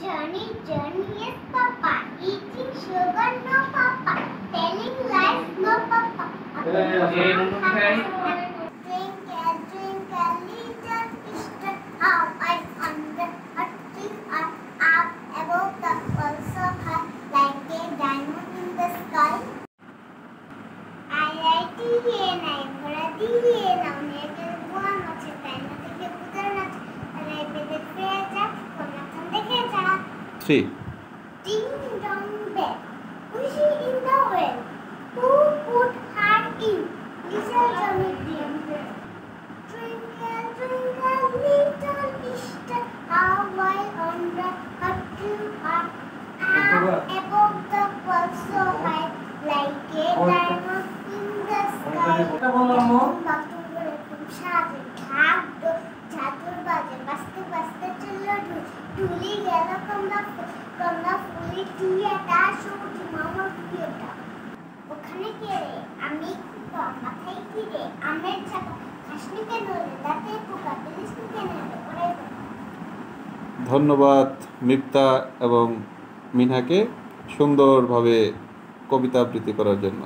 Journey, journey, yes, Papa. Eating sugar, no, Papa. Telling lies, no, Papa. Twinkle, twinkle, little star, how I wonder what you are up above the world so high, like a diamond in the sky. I like to hear, I'm gonna hear, now never one much time, nothing to put on it, and I bet it fair jack, come not on the catcher. 3. Ding dong bell, pussy in the well. Who put her in? Little Johnny Green. Twinkle, twinkle, little star, how I wonder what you are above the world so high, like a diamond in the sky. Bathroom করে খুব সাজে ঢাকতো ঝাঁতুর বাজে বাজতে বাজতে চললো ঢুলি গেল কমলা ফুলি টিয়াটা সবুজ মামার প্রিয়টা ওখানে কে রে আমি মাথায় কি রে আমের ছাতা খাসনি কেন রে দাঁতে পোকা দিলিস কেন রে ওরে ধন্যবাদ মিফতা এবং মিনহাকে সুন্দরভাবে কবিতা আবৃত্তি করার জন্য।